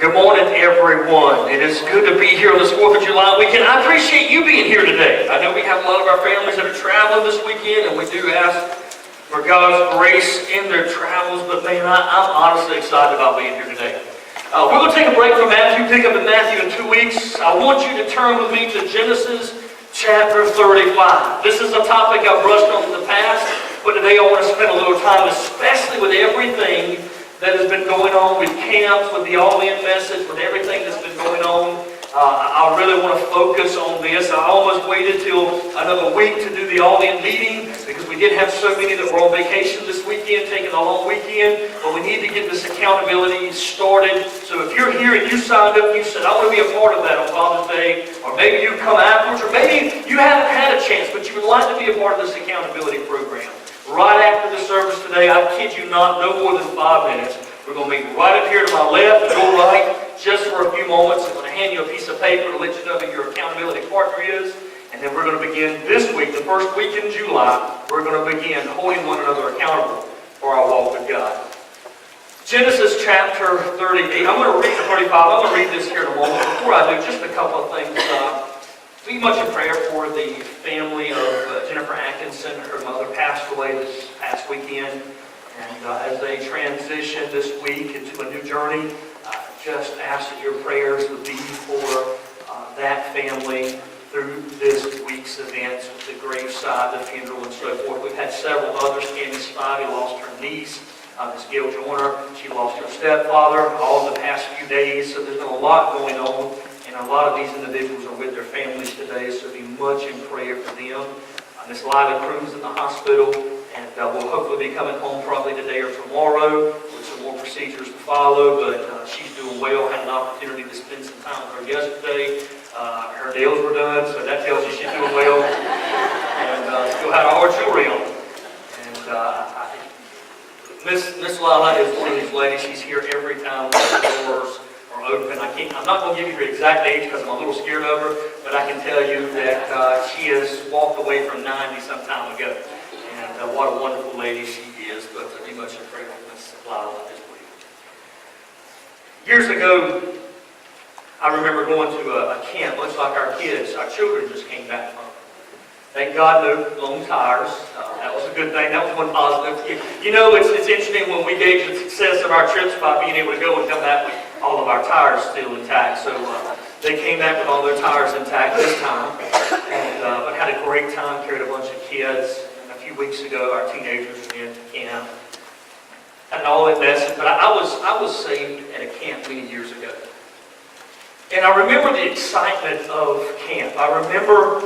Good morning, everyone. It is good to be here on this 4th of July weekend. I appreciate you being here today. I know we have a lot of our families that are traveling this weekend, and we do ask for God's grace in their travels, but man, I'm honestly excited about being here today. We're going to take a break from Matthew, pick up in Matthew in 2 weeks. I want you to turn with me to Genesis chapter 35. This is a topic I've brushed on in the past, but today I want to spend a little time, especially with everything that has been going on with camps, with the all-in message, with everything that's been going on. I really want to focus on this. I almost waited till another week to do the all-in meeting because we did have so many that were on vacation this weekend, taking a long weekend, but we need to get this accountability started. So if you're here and you signed up and you said, I want to be a part of that on Father's Day, or maybe you come afterwards, or maybe you haven't had a chance, but you would like to be a part of this accountability program. Right after the service today, I kid you not, no more than 5 minutes. We're going to meet right up here to my left, go right, just for a few moments. I'm going to hand you a piece of paper to let you know who your accountability partner is. And then we're going to begin this week, the first week in July, we're going to begin holding one another accountable for our walk with God. Genesis chapter 38. I'm going to read the 35. I'm going to read this here in a moment. Before I do, just a couple of things. Be much in prayer for the family of Jennifer Atkinson. Her mother passed away this past weekend. And as they transition this week into a new journey, just ask that your prayers would be for that family through this week's events, with the graveside, the funeral, and so forth. We've had several others. Candy Spivey lost her niece. Miss Gail Joyner, she lost her stepfather all in the past few days. So there's been a lot going on. And a lot of these individuals are with their families today, so be much in prayer for them. Miss Lila Cruz is in the hospital, and we'll hopefully be coming home probably today or tomorrow with some more procedures to follow, but she's doing well. Had an opportunity to spend some time with her yesterday. Her nails were done, so that tells you she's doing well. And still had all her jewelry on. And Miss Lila is one of these ladies. She's here every time the doors are open. I'm not going to give you her exact age because I'm a little scared of her, but I can tell you that she has walked away from 90 some time ago. And what a wonderful lady she is, but be much in prayer for Miss Lila this week. Years ago, I remember going to a camp, much like our children just came back from. Thank God, no long tires. That was a good thing. That was one positive. You know, it's interesting when we gauge the success of our trips by being able to go and come back with all of our tires still intact. So they came back with all their tires intact this time. And but had a great time, carried a bunch of kids. And a few weeks ago, our teenagers went to camp. Had an all-in message, but I was saved at a camp many years ago. And I remember the excitement of camp. I remember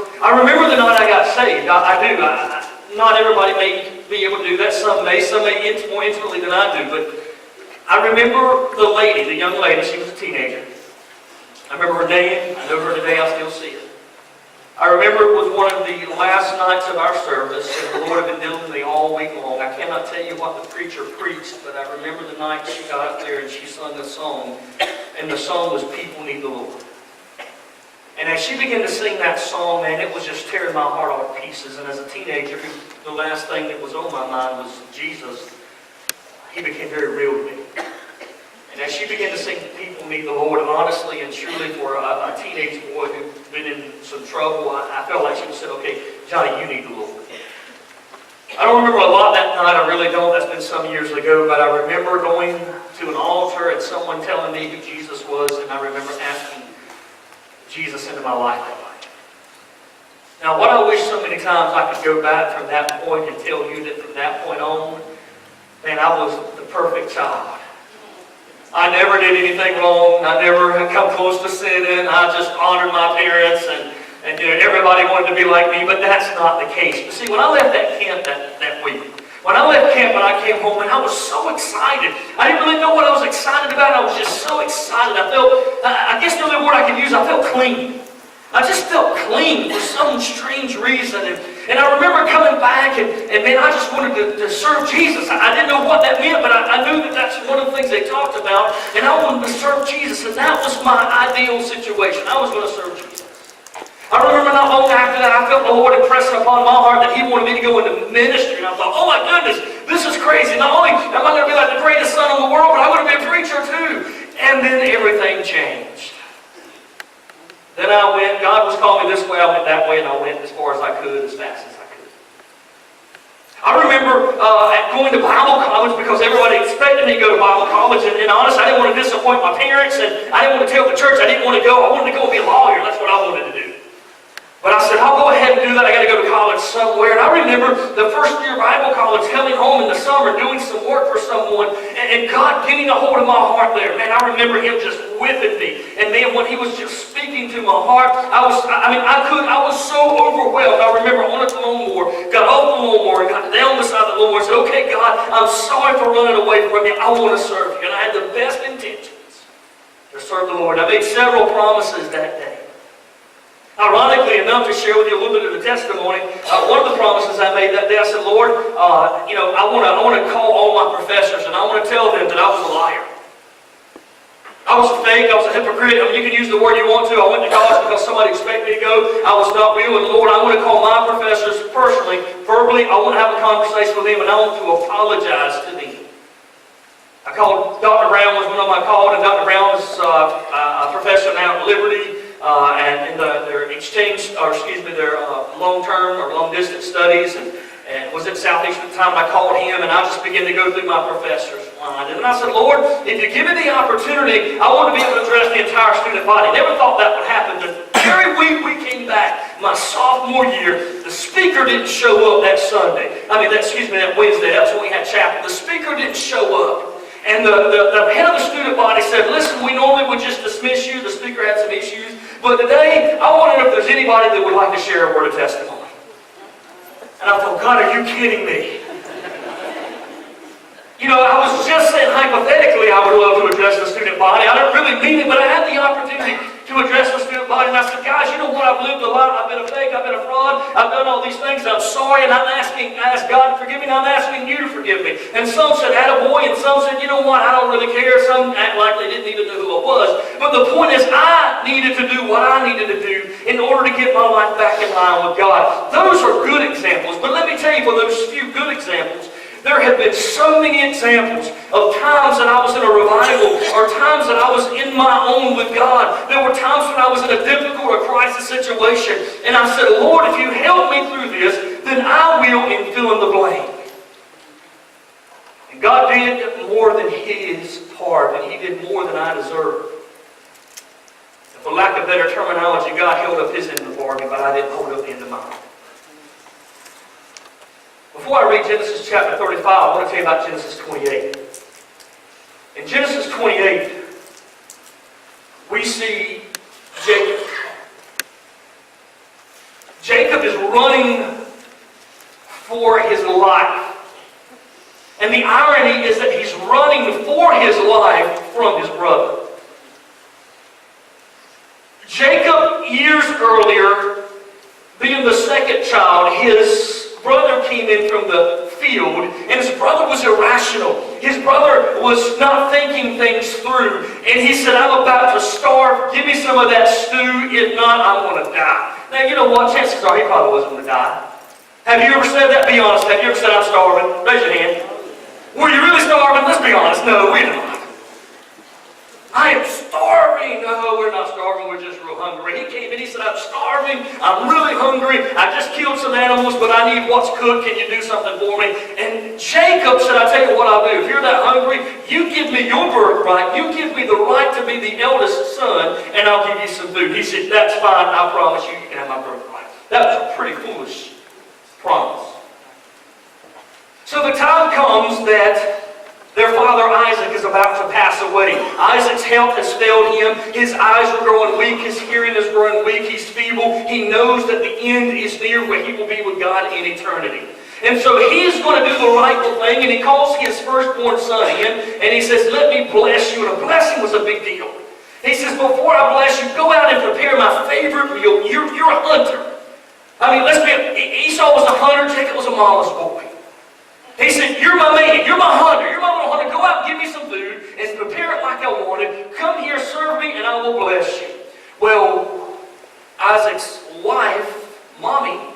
the night I got saved. I do. Not everybody may be able to do that. Some may more intimately than I do. But I remember the lady, the young lady. She was a teenager. I remember her name. I know her today. I still see it. I remember it was one of the last nights of our service, and the Lord had been dealing with me all week long. I cannot tell you what the preacher preached, but I remember the night she got up there and she sung a song, and the song was "People Need the Lord." And as she began to sing that song, man, it was just tearing my heart all to pieces. And as a teenager, the last thing that was on my mind was Jesus. He became very real to me. And as she began to sing "People Need the Lord," honestly and truly for a teenage boy who'd been in some trouble, I felt like she said, okay, Johnny, you need the Lord. I don't remember a lot that night, I really don't. That's been some years ago, but I remember going to an altar and someone telling me who Jesus was, and I remember asking Jesus into my life that night. Now, what I wish so many times I could go back from that point and tell you that from that point on, man, I was the perfect child. I never did anything wrong. I never had come close to sinning. I just honored my parents, and you know, everybody wanted to be like me, but that's not the case. But see, when I left that camp that week, when I left camp and I came home, and I was so excited. I didn't really know what I was excited about. I was just so excited. I guess the only word I could use, I felt clean. I just felt clean for some strange reason. And I remember coming back and man, I just wanted to serve Jesus. I didn't know what that meant, but I knew that that's one of the things they talked about. And I wanted to serve Jesus, and that was my ideal situation. I was going to serve Jesus. I remember not long after that, I felt the Lord impressing upon my heart that He wanted me to go into ministry. And I thought, oh my goodness, this is crazy. Not only am I going to be like the greatest son in the world, but I'm going to be a preacher too. And then everything changed. Then I went, God was calling me this way, I went that way, and I went as far as I could, as fast as I could. I remember going to Bible college because everybody expected me to go to Bible college, and honestly, I didn't want to disappoint my parents, and I didn't want to tell the church I didn't want to go. I wanted to go and be a lawyer. That's what I wanted to do. But I said, I'll go ahead and do that. I got to go to college somewhere. And I remember the first year of Bible college, coming home in the summer, doing some work for someone, and God getting a hold of my heart there. Man, I remember Him just whipping me. And man, when He was just speaking to my heart, I was so overwhelmed. I remember on the lawnmower, got off the lawnmower, and got down beside the lawnmower and said, okay, God, I'm sorry for running away from You. I want to serve You. And I had the best intentions to serve the Lord. I made several promises that day. Ironically enough, to share with you a little bit of the testimony, one of the promises I made that day, I said, Lord, I want to call all my professors, and I want to tell them that I was a liar. I was a fake, I was a hypocrite. I mean, you can use the word you want to. I went to college because somebody expected me to go. I was not real, and Lord, I want to call my professors personally, verbally. I want to have a conversation with them, and I want to apologize to them. I called, Dr. Brown was one of them I called, and Dr. Brown is a professor now at Liberty. And in their their long-term or long-distance studies, and was at Southeast at the time. I called him, and I just began to go through my professor's line. And I said, Lord, if You give me the opportunity, I want to be able to address the entire student body. Never thought that would happen. The very week we came back, my sophomore year, the speaker didn't show up that Sunday. That Wednesday. That's when we had chapel. The speaker didn't show up. And the head of the student body said, listen, we normally would just dismiss you. The speaker had some issues. But today, I want to know if there's anybody that would like to share a word of testimony. And I thought, God, are you kidding me? I was just saying hypothetically I would love to address the student body. I don't really mean it, but I had the opportunity to address the student body. And I said, guys, you know what? I've lived a lot. I've been a fake. I've been a fraud. I've done all these things. I'm sorry. And I asked God to forgive me. And I'm asking you to forgive me. And some said, attaboy. And some said, you know what? I don't really care. Some act like they didn't even know who I was. But the point is, I needed to do what I needed to do in order to get my life back in line with God. Those are good examples. But let me tell you, for those few good examples, there have been so many examples of times that I was in a revival, or times that I was in my own with God. There were times when I was in a difficult or crisis situation, and I said, Lord, if You help me through this, then I will, and fill in the blank. And God did more than His part, and He did more than I deserved. And for lack of better terminology, God held up His end of the bargain, but I didn't hold up the end of mine. Before I read Genesis chapter 35, I want to tell you about Genesis 28. In Genesis 28, we see Jacob. Jacob is running for his life. And the irony is that he's running for his life from his brother. Jacob, years earlier, being the second child, his brother came in from the field, and his brother was irrational. His brother was not thinking things through, and he said, I'm about to starve. Give me some of that stew. If not, I'm going to die. Now, you know what? Chances are he probably wasn't going to die. Have you ever said that? Be honest. Have you ever said, I'm starving? Raise your hand. Were you really starving? Let's be honest. No, we're not. I am starving. No, we're not starving. We're just real hungry. He came in. He said, I'm starving. I'm really hungry. I just killed some animals, but I need what's cooked. Can you do something for me? And Jacob said, I'll tell you what I'll do. If you're that hungry, you give me your birthright. You give me the right to be the eldest son, and I'll give you some food. He said, that's fine. I promise you, you can have my birthright. That was a pretty foolish promise. So the time comes that their father Isaac is about to pass away. Isaac's health has failed him. His eyes are growing weak. His hearing is growing weak. He's feeble. He knows that the end is near where he will be with God in eternity. And so he's going to do the rightful thing, and he calls his firstborn son in, and he says, let me bless you. And a blessing was a big deal. He says, before I bless you, go out and prepare my favorite meal. You're a hunter. Esau was a hunter. Jacob was a mama's boy. He said, you're my man, you're my hunter, you're my little hunter. Go out and give me some food and prepare it like I wanted. Come here, serve me, and I will bless you. Well, Isaac's wife, Mommy,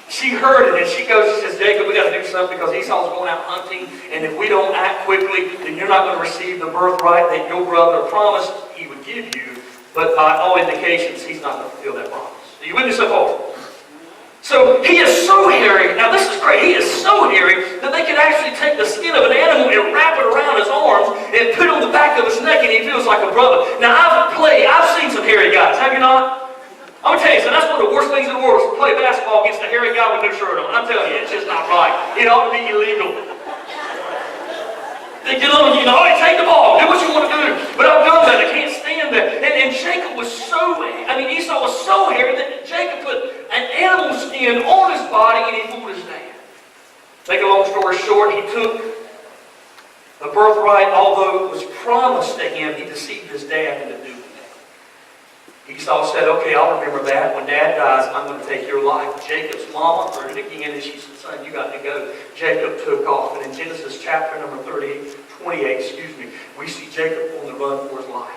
she heard it, and she goes, she says, Jacob, we got to do something because Esau's going going out hunting, and if we don't act quickly, then you're not going to receive the birthright that your brother promised he would give you. But by all indications, he's not going to fulfill that promise. Are you with me so far? So he is so hairy. Now this is great. He is so hairy that they can actually take the skin of an animal and wrap it around his arms and put it on the back of his neck, and he feels like a brother. Now I've seen some hairy guys. Have you not? I'm going to tell you, so that's one of the worst things in the world is to play basketball against a hairy guy with no shirt on. I'm telling you, it's just not right. It ought to be illegal. They get on you, hey, take the ball, do what you want to do. But I've done that, I can't stand that. And Jacob was Esau was so hairy that Jacob put an animal skin on his body and he fooled his dad. Make a long story short, he took the birthright, although it was promised to him, he deceived his dad into doing it. Esau said, okay, I'll remember that. When Dad dies, I'm going to take your life. Jacob's mama heard it again, and she said, son, you got to go. Jacob took off. And in Genesis chapter number 28, we see Jacob on the run for his life.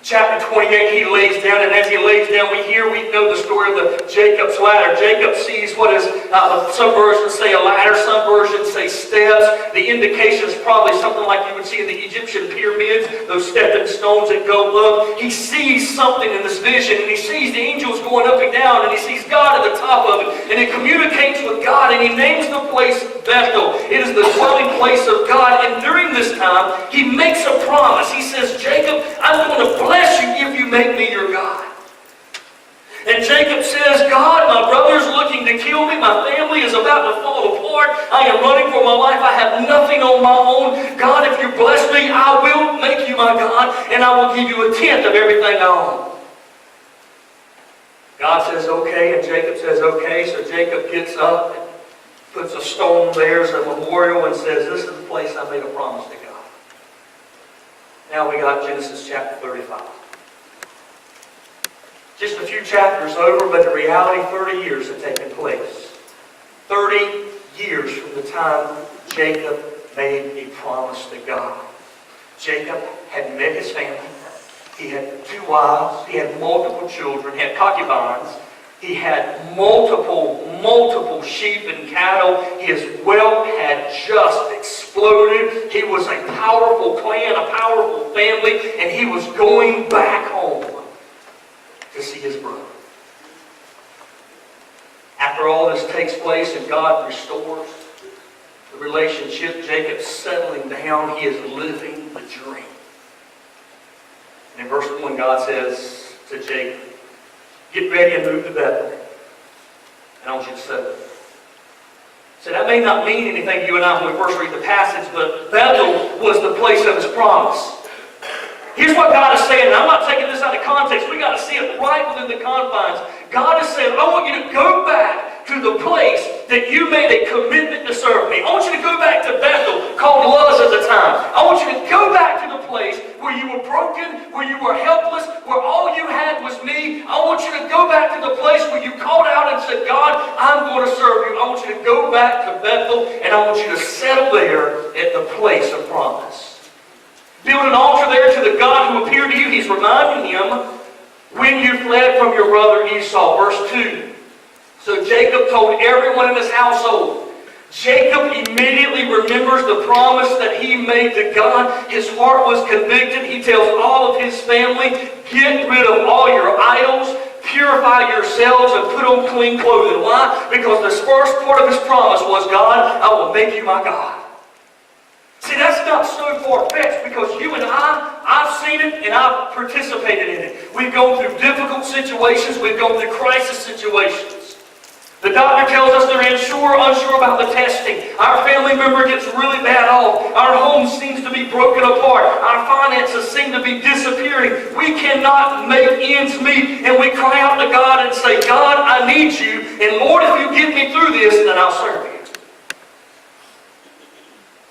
Chapter 28, he lays down, and as he lays down, we know the story of the Jacob's ladder. Jacob sees what is, some versions say a ladder, some versions say steps. The indication is probably something like you would see in the Egyptian pyramids, those stepping stones that go up. He sees something in this vision, and he sees the angels going up and down, and he sees God at the top of it, and he communicates with God, and he names the place Bethel. It is the dwelling place of God, and during this time, he makes a promise. He says, Jacob, I'm going to bless you if you make me your God. And Jacob says, God, my brother's looking to kill me. My family is about to fall apart. I am running for my life. I have nothing on my own. God, if you bless me, I will make you my God, and I will give you a tenth of everything I own. God says, okay, and Jacob says, okay. So Jacob gets up and puts a stone there as a memorial and says, this is the place I made a promise to God. Now we got Genesis chapter 35. Just a few chapters over, but in reality, 30 years had taken place. 30 years from the time Jacob made a promise to God. Jacob had met his family. He had 2 wives. He had multiple children. He had concubines. He had multiple sheep and cattle. His wealth had just exploded. He was a powerful clan, a powerful family, and he was going back home to see his brother. After all this takes place and God restores the relationship, Jacob's settling down. He is living the dream. And in verse 1, God says to Jacob, get ready and move to Bethel. And I want you to settle. So that may not mean anything to you and I when we first read the passage, but Bethel was the place of his promise. Here's what God is saying, and I'm not taking this out of context. We got to see it right within the confines. God is saying, I want you to go back to the place that you made a commitment to serve me. I want you to go back to Bethel, called Luz at the time. I want you to go back to the place where you were broken, where you were helpless, where all you had was me. I want you to go back to the place where you called out and said, God, I'm going to serve you. I want you to go back to Bethel, and I want you to settle there at the place of promise. Build an altar there to the God who appeared to you. He's reminding him when you fled from your brother Esau. Verse 2. So Jacob told everyone in his household. Jacob immediately remembers the promise that he made to God. His heart was convicted. He tells all of his family, get rid of all your idols, purify yourselves, and put on clean clothing. Why? Because the first part of his promise was, God, I will make you my God. See, that's not so far-fetched because you and I've seen it and I've participated in it. We've gone through difficult situations. We've gone through crisis situations. The doctor tells us they're unsure about the testing. Our family member gets really bad off. Our home seems to be broken apart. Our finances seem to be disappearing. We cannot make ends meet. And we cry out to God and say, God, I need you. And Lord, if you get me through this, then I'll serve you.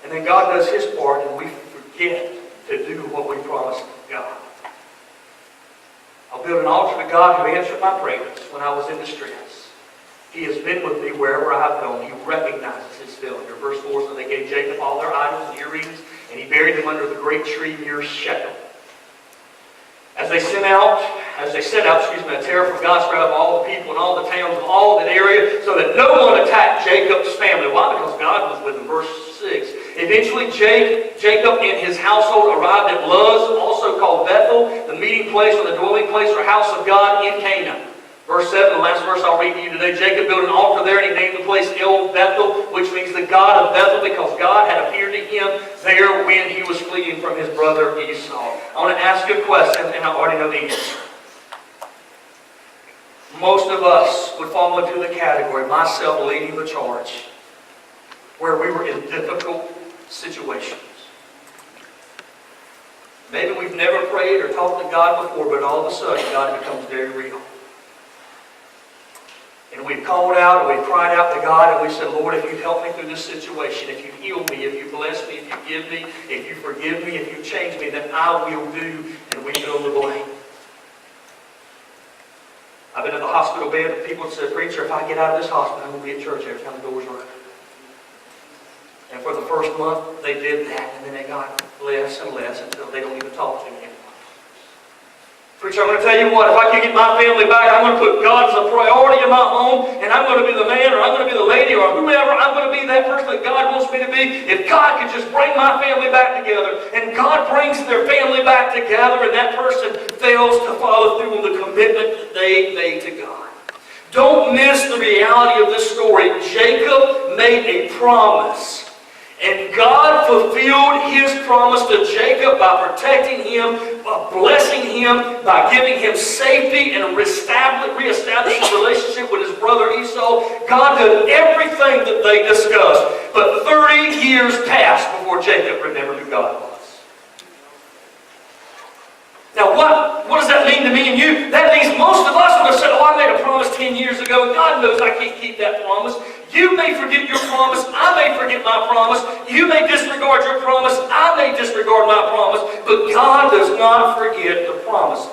And then God does his part and we forget to do what we promised God. I'll build an altar to God who answered my prayers when I was in distress. He has been with me wherever I've gone. He recognizes his failure. Verse 4, so they gave Jacob all their idols and earrings, and he buried them under the great tree near Shechem. As they set out, a terror from God spread over all the people and all the towns of all that area, so that no one attacked Jacob's family. Why? Because God was with him. Verse 6. Eventually, Jacob and his household arrived at Luz, also called Bethel, the meeting place or the dwelling place or house of God in Canaan. Verse 7, the last verse I'll read to you today. Jacob built an altar there, and he named the place El Bethel, which means the God of Bethel, because God had appeared to him there when he was fleeing from his brother Esau. I want to ask you a question, and I already know the answer. Most of us would fall into the category, myself leading the charge, where we were in difficult situations. Maybe we've never prayed or talked to God before, but all of a sudden God becomes very real. And we've called out and we've cried out to God and we said, Lord, if you help me through this situation, if you heal me, if you bless me, if you give me, if you forgive me, if you change me, then I will do, and we fill the blame. I've been in the hospital bed and people said, Preacher, if I get out of this hospital, I'm going to be at church every time the doors are open. And for the first month, they did that, and then they got less and less until they don't even talk to me anymore. Preacher, I'm going to tell you what, if I can get my family back, I'm going to put God as a priority in my home, and I'm going to be the man, or I'm going to be the lady, or whomever, I'm going to be that person that God wants me to be. If God could just bring my family back together, and God brings their family back together, and that person fails to follow through on the commitment that they made to God. Don't miss the reality of this story. Jacob made a promise. And God fulfilled His promise to Jacob by protecting him, by blessing him, by giving him safety and reestablishing a relationship with his brother Esau. God did everything that they discussed. But 30 years passed before Jacob remembered who God was. Now what does that mean to me and you? That means most of us would have said, I made a promise 10 years ago, and God knows I can't keep that promise. You may forget your promise, I may forget my promise. You may disregard your promise, I may disregard my promise. But God does not forget the promises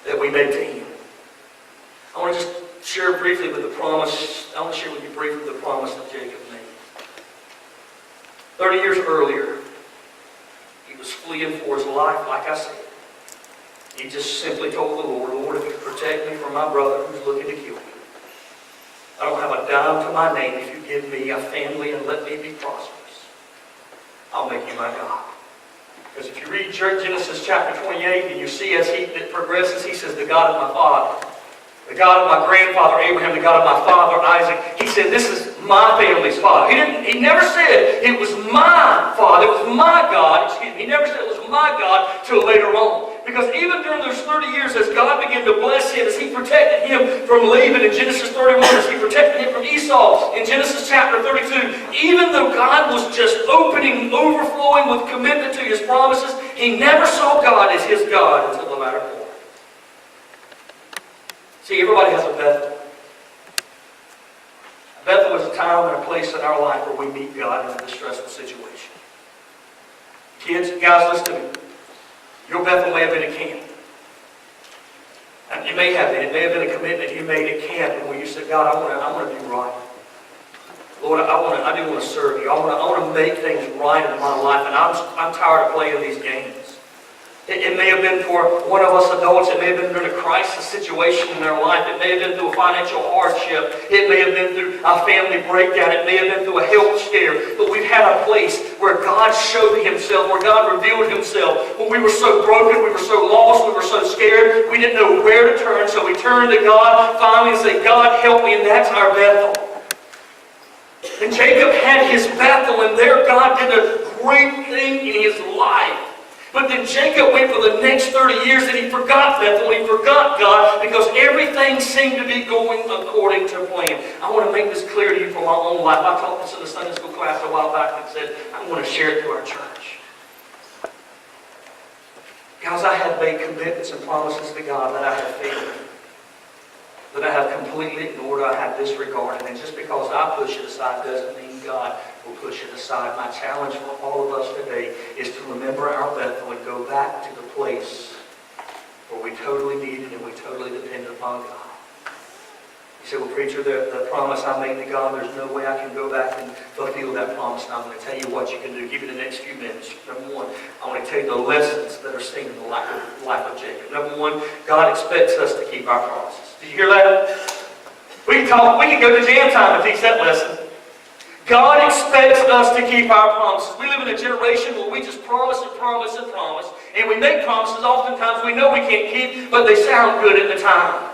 that we made to Him. I want to just share briefly with the promise, I want to share with you briefly the promise that Jacob made. 30 years earlier, he was fleeing for his life, like I said. He just simply told the Lord, Lord, if you protect me from my brother who's looking to kill me. I don't have a dime to my name. If you give me a family and let me be prosperous, I'll make you my God. Because if you read Genesis chapter 28, and you see as it progresses, he says, the God of my father, the God of my grandfather Abraham, the God of my father Isaac. He said, this is my family's father. He never said it was my father, it was my God. He never said it was my God till later on. Because even during those 30 years, as God began to bless him, as He protected him from Laban in Genesis 31, as He protected him from Esau in Genesis chapter 32, even though God was just opening, overflowing with commitment to His promises, he never saw God as his God until the latter part. See, everybody has a Bethel. Bethel is a time and a place in our life where we meet God in a distressful situation. Kids, guys, listen to me. Your Bethel may have been a camp. And it may have been. It may have been a commitment you made at camp where you said, God, I want to do right. Lord, I do want to serve you. I want to make things right in my life. And I'm tired of playing these games. It may have been for one of us adults. It may have been during a crisis situation in their life. It may have been through a financial hardship. It may have been through a family breakdown. It may have been through a health scare. But we've had a place where God showed Himself, where God revealed Himself. When we were so broken, we were so lost, we were so scared, we didn't know where to turn. So we turned to God finally and said, God, help me. And that's our Bethel. And Jacob had his Bethel, and there God did a great thing in his life. But then Jacob went for the next 30 years and he forgot Bethel, he forgot God, because everything seemed to be going according to plan. I want to make this clear to you from my own life. I taught this in a Sunday school class a while back and said, I want to share it to our church. Guys, I have made commitments and promises to God that I have failed, that I have completely ignored, I have disregarded. And just because I push it aside doesn't mean God will push it aside. My challenge for all of us today is to remember our Bethel and go back to the place where we totally need it and we totally depend upon God. You say, well, preacher, the promise I made to God, there's no way I can go back and fulfill that promise, and I'm going to tell you what you can do. Give you the next few minutes. Number one, I want to tell you the lessons that are seen in the life of Jacob. Number one, God expects us to keep our promises. Did you hear that? We can go to jam time and teach that lesson. God expects us to keep our promises. We live in a generation where we just promise and promise and promise. And we make promises oftentimes we know we can't keep, but they sound good at the time.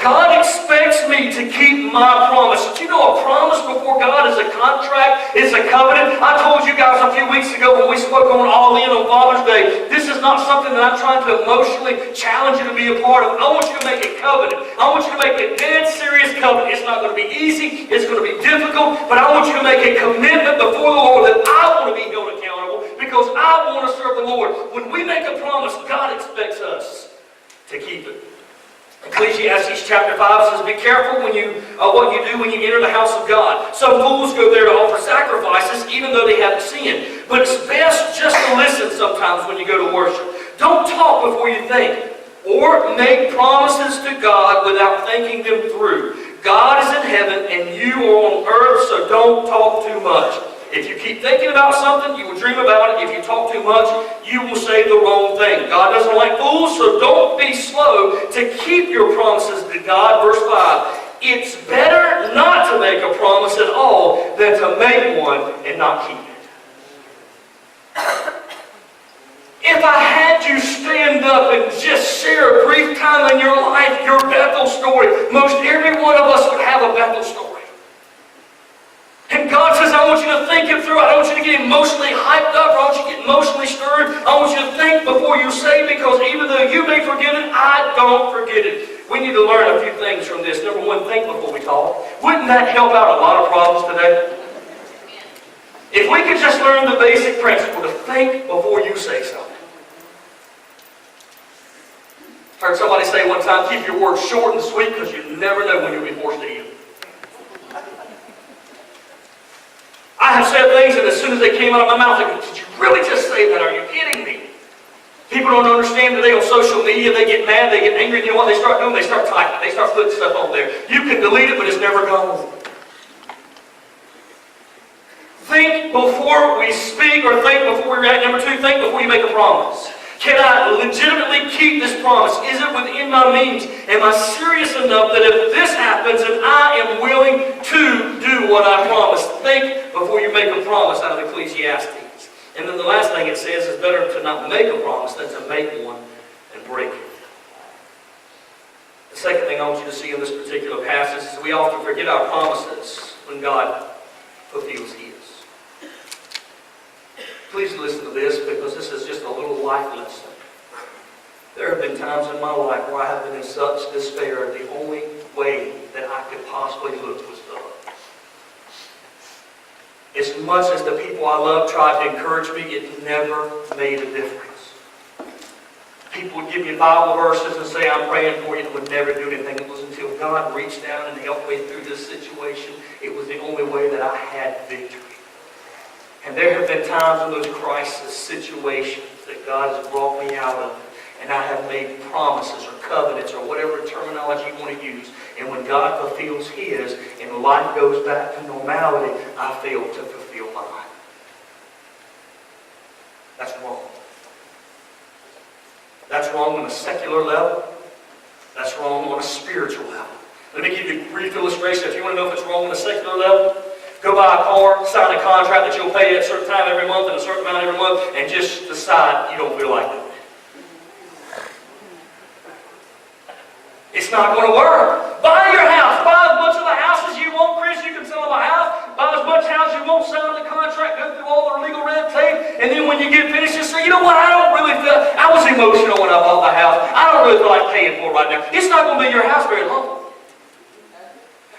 God expects me to keep my promise. Did you know a promise before God is a contract, is a covenant? I told you guys a few weeks ago when we spoke on All In on Father's Day, this is not something that I'm trying to emotionally challenge you to be a part of. I want you to make a covenant. I want you to make a dead serious covenant. It's not going to be easy. It's going to be difficult. But I want you to make a commitment before the Lord that I want to be held accountable because I want to serve the Lord. When we make a promise, God expects us to keep it. Ecclesiastes chapter 5 says, be careful what you do when you enter the house of God. Some fools go there to offer sacrifices even though they haven't sinned. But it's best just to listen sometimes when you go to worship. Don't talk before you think or make promises to God without thinking them through. God is in heaven and you are on earth, so don't talk too much. If you keep thinking about something, you will dream about it. If you talk too much, you will say the wrong thing. God doesn't like fools, so don't be slow to keep your promises to God. Verse 5, it's better not to make a promise at all than to make one and not keep it. If I had you stand up and just share a brief time in your life, your Bethel story, most every one of us would have a Bethel story. And God says, I want you to think it through. I don't want you to get emotionally hyped up. I want you to get emotionally stirred. I want you to think before you say, because even though you may forget it, I don't forget it. We need to learn a few things from this. Number one, think before we talk. Wouldn't that help out a lot of problems today? If we could just learn the basic principle to think before you say something. I heard somebody say one time, keep your words short and sweet because you never know when you'll be forced to eat them. I have said things, and as soon as they came out of my mouth, I go, did you really just say that? Are you kidding me? People don't understand today on social media. They get mad, they get angry. You know what they start doing? They start typing. They start putting stuff on there. You can delete it, but it's never gone. Think before we speak or think before we react. Number two, think before you make a promise. Can I legitimately keep this promise? Is it within my means? Am I serious enough that if this happens and I am willing to do what I promised? Think before you make a promise out of Ecclesiastes. And then the last thing it says is better to not make a promise than to make one and break it. The second thing I want you to see in this particular passage is we often forget our promises when God fulfills His. Please listen to this because this is just a little life lesson. There have been times in my life where I have been in such despair, the only way that I could possibly look was God. As much as the people I love tried to encourage me, it never made a difference. People would give me Bible verses and say, I'm praying for you, and would never do anything. It was until God reached down and helped me through this situation. It was the only way that I had victory. And there have been times in those crisis situations that God has brought me out of, and I have made promises or covenants or whatever terminology you want to use. And when God fulfills His and life goes back to normality, I fail to fulfill mine. That's wrong. That's wrong on a secular level. That's wrong on a spiritual level. Let me give you a brief illustration. If you want to know if it's wrong on a secular level, go buy a car, sign a contract that you'll pay at a certain time every month and a certain amount every month, and just decide you don't feel like doing it. It's not going to work. Buy your house. Buy as much of the house as you want, Chris. You can sell them a house. Buy as much house as you want, sign the contract, go through all the legal red tape, and then when you get finished, just say, you know what, I don't really feel, I was emotional when I bought the house. I don't really feel like paying for it right now. It's not going to be your house very long.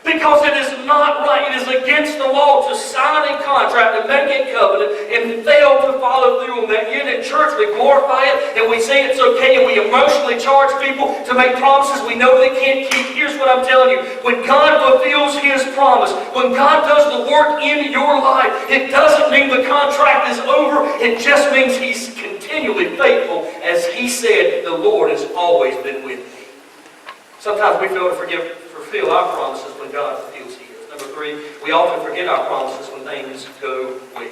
Because it is not right. It is against the law to sign a contract and make a covenant and fail to follow through on that. Yet in church we glorify it and we say it's okay and we emotionally charge people to make promises we know they can't keep. Here's what I'm telling you. When God fulfills His promise, when God does the work in your life, it doesn't mean the contract is over. It just means He's continually faithful. As He said, the Lord has always been with me. Sometimes we fail to fulfill our promises when God fulfills His. Number number 3, we often forget our promises when things go well.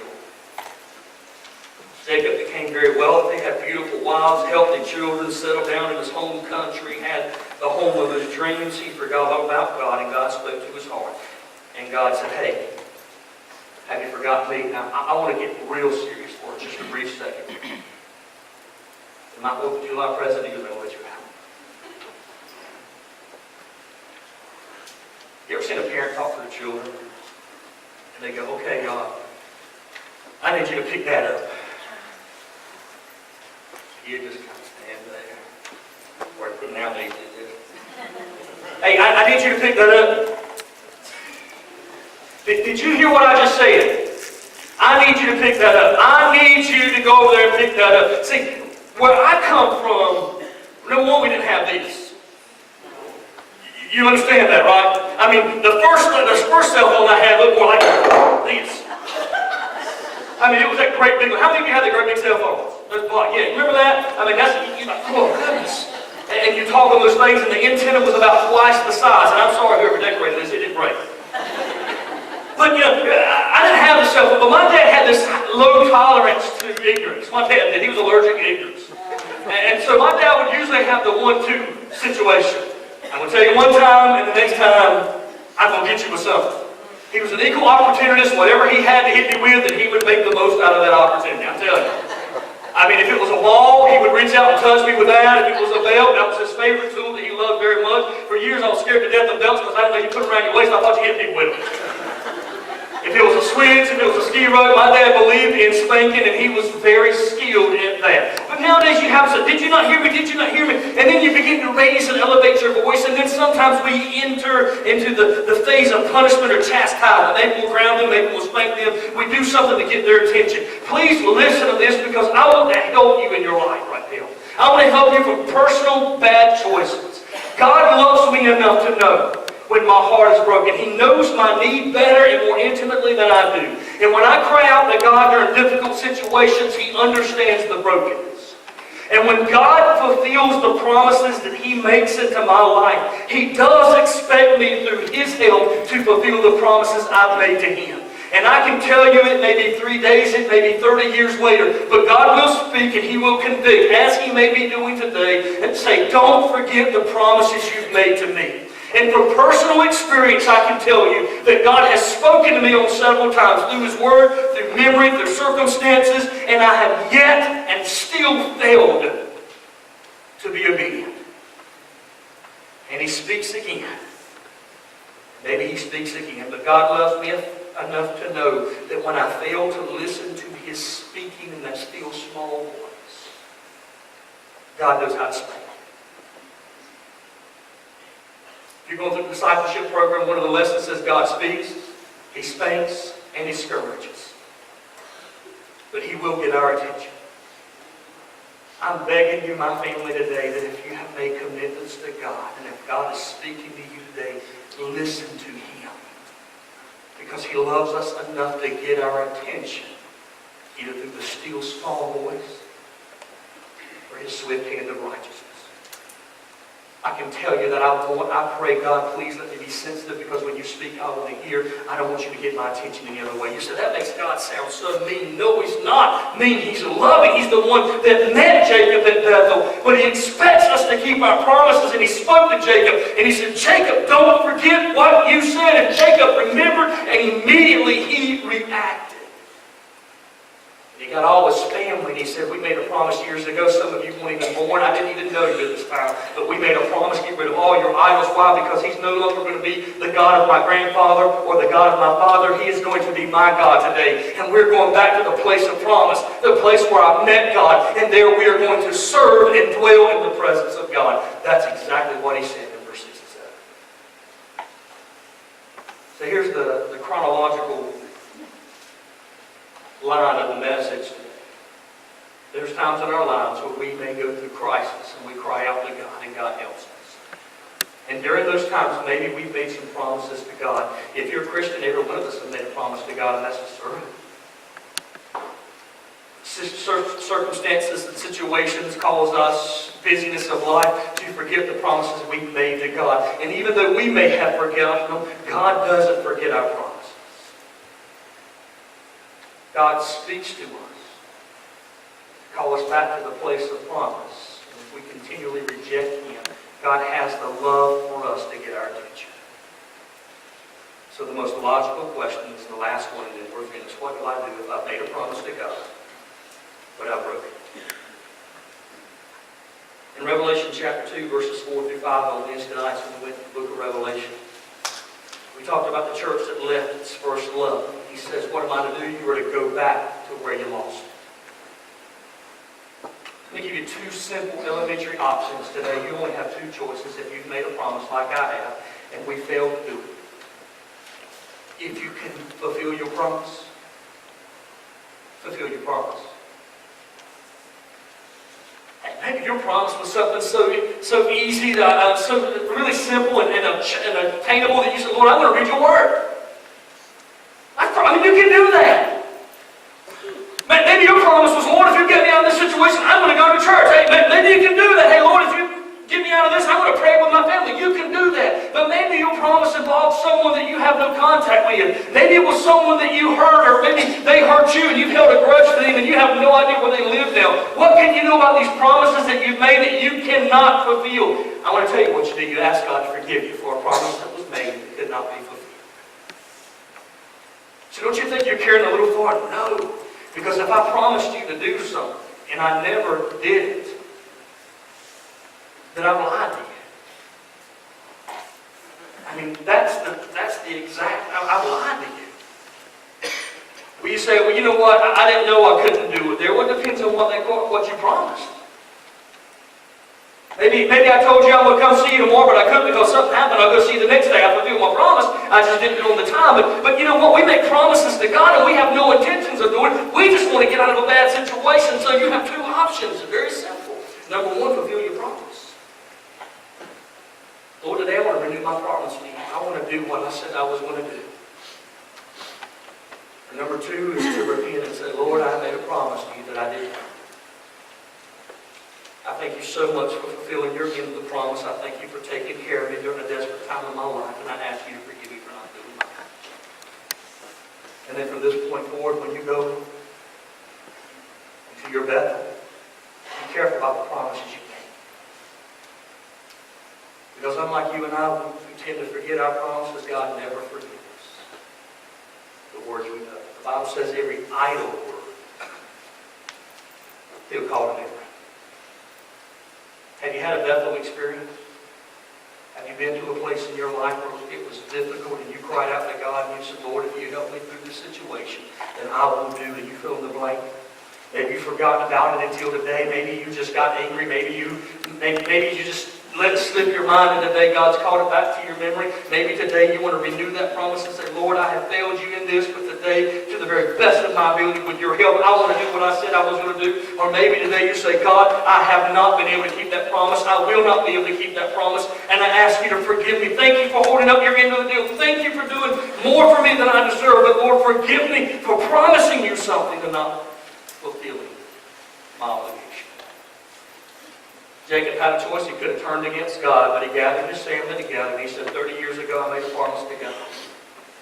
Jacob became very wealthy, had beautiful wives, healthy children, settled down in his home country, had the home of his dreams. He forgot all about God, and God spoke to his heart. And God said, hey, have you forgotten me? Now, I want to get real serious for just a brief second. My 4th of July present, you're going to let you out. You ever seen a parent talk to their children? And they go, okay, God, I need you to pick that up. You just kind of stand there. Or put nowadays, hey, I need you to pick that up. Did you hear what I just said? I need you to pick that up. I need you to go over there and pick that up. See, where I come from, number one, we didn't have these. You understand that, right? I mean, the first cell phone I had looked more like this. I mean, it was that great big one. How many of you had that great big cell phone? Yeah, you remember that? I mean, you're like, oh, goodness. And you talk on those things, and the antenna was about twice the size. And I'm sorry, whoever decorated this, it didn't break. But, you know, I didn't have the cell phone, but my dad had this low tolerance to ignorance. My dad did. He was allergic to ignorance. And so my dad would usually have the 1-2 situation. I'm going to tell you one time, and the next time, I'm going to get you with something. He was an equal opportunist. Whatever he had to hit me with, and he would make the most out of that opportunity. I'm telling you. I mean, if it was a ball, he would reach out and touch me with that. If it was a belt, that was his favorite tool that he loved very much. For years, I was scared to death of belts because I didn't know you put them around your waist. I thought you hit people with them. If it was a switch, if it was a ski rug, my dad believed in spanking, and he was very skilled in that. But nowadays you have to say, did you not hear me? Did you not hear me? And then you begin to raise and elevate your voice, and then sometimes we enter into the phase of punishment or chastisement. Maybe we'll ground them, maybe we'll spank them. We do something to get their attention. Please listen to this, because I want to help you in your life right now. I want to help you from personal bad choices. God loves me enough to know when my heart is broken. He knows my need better and more intimately than I do. And when I cry out to God during difficult situations, He understands the brokenness. And when God fulfills the promises that He makes into my life, He does expect me through His help to fulfill the promises I've made to Him. And I can tell you it may be 3 days, it may be 30 years later, but God will speak and He will convict, as He may be doing today, and say, don't forget the promises you've made to me. And from personal experience, I can tell you that God has spoken to me on several times through His Word, through memory, through circumstances, and I have yet and still failed to be obedient. And He speaks again. Maybe He speaks again, but God loves me enough to know that when I fail to listen to His speaking in that still small voice, God knows how to speak. If you're going through the discipleship program, one of the lessons says God speaks, He spanks, and He scourges. But He will get our attention. I'm begging you, my family, today, that if you have made commitments to God, and if God is speaking to you today, listen to Him. Because He loves us enough to get our attention, either through the still small voice or His swift hand of righteousness. I can tell you that I pray, God, please let me be sensitive, because when you speak, I want to hear. I don't want you to get my attention any other way. You said, that makes God sound so mean. No, He's not mean. He's loving. He's the one that met Jacob at Bethel. But He expects us to keep our promises. And He spoke to Jacob. And He said, Jacob, don't forget what you said. And Jacob remembered, and immediately he reacted. He got all his family, and he said, we made a promise years ago. Some of you weren't even born. I didn't even know you at this time. But we made a promise, get rid of all your idols. Why? Because He's no longer going to be the God of my grandfather or the God of my father. He is going to be my God today. And we're going back to the place of promise, the place where I met God. And there we are going to serve and dwell in the presence of God. That's exactly what He said in verse 6 and 7. So here's the chronological line of the message. There's times in our lives where we may go through crisis and we cry out to God, and God helps us. And during those times, maybe we've made some promises to God. If you're a Christian, every one of us has made a promise to God, and that's to serve. Circumstances and situations cause us busyness of life to forget the promises we've made to God. And even though we may have forgotten them, God doesn't forget our promises. God speaks to us, call us back to the place of promise. And if we continually reject Him, God has the love for us to get our attention. So the most logical question is the last one, and then we're finished. What do I do if I've made a promise to God, but I've broken it? In Revelation chapter 2, verses 4 through 5, on Wednesday nights when we went to the book of Revelation, we talked about the church that left its first love. He says, what am I to do? You are to go back to where you lost it. Let me give you two simple elementary options today. You only have two choices if you've made a promise like I have, and we failed to do it. If you can fulfill your promise, fulfill your promise. Maybe your promise was something so easy, so really simple and attainable that you said, Lord, I'm going to read your word. I mean, you can do that. Maybe your promise was, Lord, if you get me out of this situation, I'm going to go to church. Hey, maybe you can do that. Hey, Lord, if you get me out of this, I'm going to pray with my family. You can do that. But maybe your promise involved someone that you have no contact with. Maybe it was someone that you hurt, or maybe they hurt you and you've held a grudge to them and you have no idea where they live now. What can you do about these promises that you've made that you cannot fulfill? I want to tell you what you do. You ask God to forgive you for a promise that was made that could not be fulfilled. So don't you think you're carrying a little far? No. Because if I promised you to do something and I never did it, then I've lied to you. I mean, that's the exact, I've lied to you. Well, you say, well, you know what, I didn't know I couldn't do it there. Well, it depends on what you promised. Maybe I told you I'm going to come see you tomorrow, but I couldn't because something happened. I'll go see you the next day. I fulfilled my promise. I just didn't do it on the time. But you know what? We make promises to God and we have no intentions of doing it. We just want to get out of a bad situation. So you have two options. It's very simple. Number one, fulfill your promise. Lord, today I want to renew my promise to you. I want to do what I said I was going to do. And number two is to repent and say, Lord, I made a promise to you that I didn't. I thank you so much for fulfilling your end of the promise. I thank you for taking care of me during a desperate time in my life. And I ask you to forgive me for not doing my part. And then from this point forward, when you go into your Bethel, be careful about the promises you make. Because unlike you and I, we tend to forget our promises. God never forgets the words we know. The Bible says every idle word, He'll call it memory. Have you had a Bethel experience? Have you been to a place in your life where it was difficult and you cried out to God and you said, Lord, if you help me through this situation, then I will do, and you fill in the blank? Maybe you've forgotten about it until today. Maybe you just got angry. Maybe you just let it slip your mind, and today God's called it back to your memory. Maybe today you want to renew that promise and say, Lord, I have failed you in this, but today, to the very best of my ability, with your help, I want to do what I said I was going to do. Or maybe today you say, God, I have not been able to keep that promise. I will not be able to keep that promise. And I ask you to forgive me. Thank you for holding up your end of the deal. Thank you for doing more for me than I deserve. But Lord, forgive me for promising you something and not fulfilling my obligation. Jacob had a choice. He could have turned against God, but he gathered his family together and he said, 30 years ago I made a promise to God,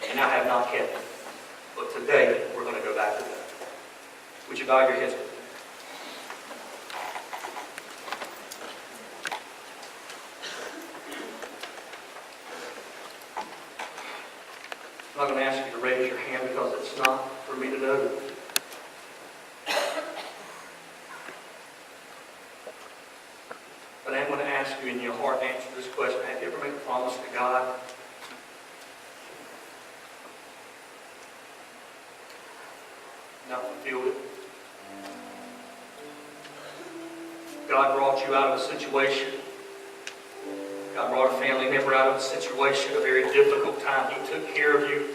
and I have not kept it. But today we're going to go back to that. Would you bow your heads with me? I'm not going to ask you to raise your hand because it's not for me to know. But I'm going to ask you in your heart to answer this question. Have you ever made a promise to God? Not fulfilled it? God brought you out of a situation. God brought a family member out of a situation, a very difficult time. He took care of you.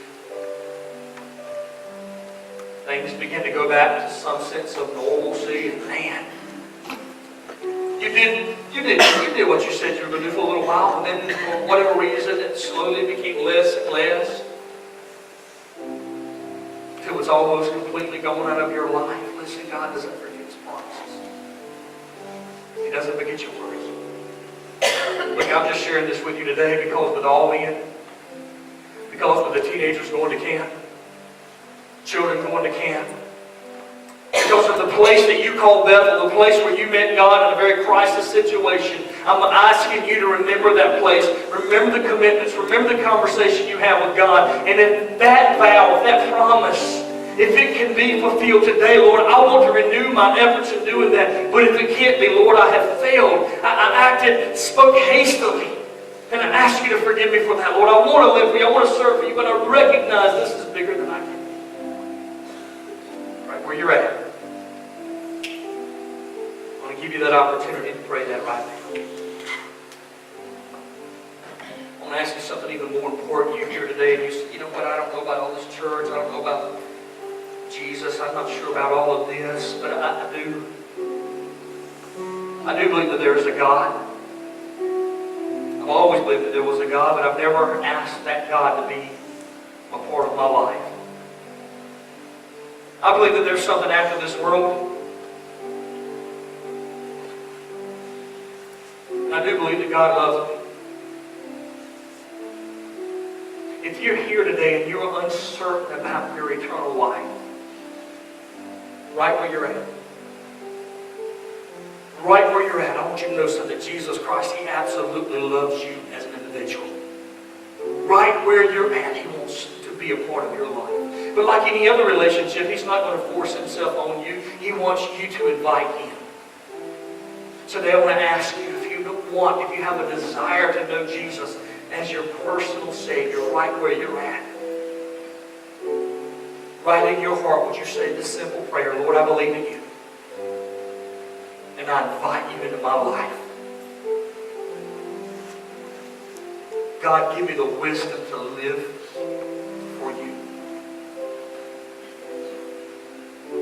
Things began to go back to some sense of normalcy, and man, you did what you said you were going to do for a little while, and then for whatever reason it slowly became less and less until it's almost completely gone out of your life. Listen, God doesn't forget His promises. doesn't forget your words. Look, I'm just sharing this with you today because with all men, because with the teenagers going to camp, children going to camp, because of the place that you call Bethel, the place where you met God in a very crisis situation, I'm asking you to remember that place. Remember the commitments. Remember the conversation you have with God. And if that vow, if that promise, if it can be fulfilled today, Lord, I want to renew my efforts in doing that. But if it can't be, Lord, I have failed. I spoke hastily. And I ask you to forgive me for that, Lord. I want to live for you. I want to serve for you. But I recognize this is bigger than I can be. Right where you're at. I want to give you that opportunity to pray that right now. I want to ask you something even more important. You're here today and you say, you know what, I don't know about all this church. I don't know about Jesus. I'm not sure about all of this. But I do believe that there is a God. I've always believed that there was a God, but I've never asked that God to be a part of my life. I believe that there's something after this world. And I do believe that God loves me. If you're here today and you're uncertain about your eternal life, right where you're at, right where you're at, I want you to know something, that Jesus Christ, He absolutely loves you as an individual. Right where you're at, He wants to be a part of your life. But like any other relationship, He's not going to force Himself on you. He wants you to invite Him. So today I want to ask you, if you have a desire to know Jesus as your personal Savior, right where you're at, right in your heart, would you say this simple prayer, Lord, I believe in you. And I invite you into my life. God, give me the wisdom to live for you.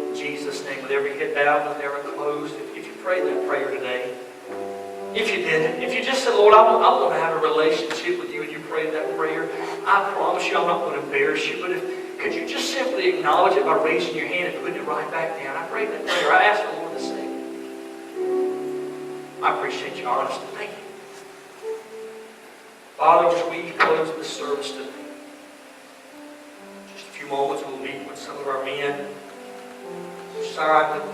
In Jesus' name, with every head bowed and every closed, if you prayed that prayer today, if you didn't, if you just said, Lord, I want to have a relationship with you and you prayed that prayer, I promise you I'm not going to embarrass you, but could you just simply acknowledge it by raising your hand and putting it right back down? I prayed that prayer. I asked the Lord to save me. I appreciate your honesty. Thank you. Father, as we close this service today, just a few moments we'll meet with some of our men. Sorry, the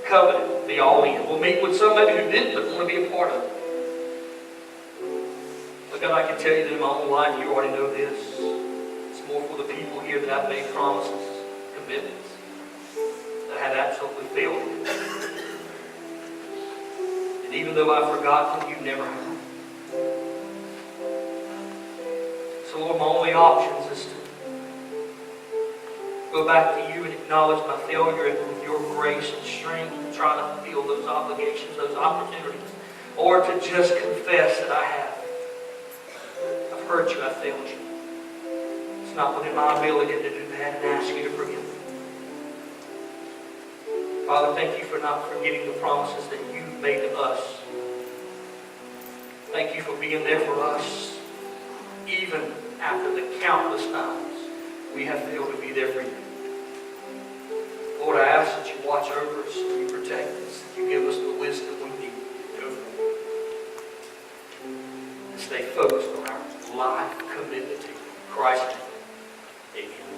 covenant, be all in. We'll meet with some maybe who didn't but want to be a part of it. But God, I can tell you that in my own life, you already know this. It's more for the people here that I've made promises, commitments, that I have absolutely failed. And even though I've forgotten, you never have. So Lord, my only options is to go back to you and acknowledge my failure, and with your grace and strength to try to fulfill those obligations, those opportunities, or to just confess that I have. I've hurt you, I've failed you. It's not within my ability to do that, and ask you to forgive me. Father, thank you for not forgetting the promises that you've made to us. Thank you for being there for us, even after the countless times we have failed to be there for you. Lord, I ask that you watch over us, that you protect us, that you give us the wisdom we need to go forward. And stay focused on our life commitment to you. In Christ's name, amen.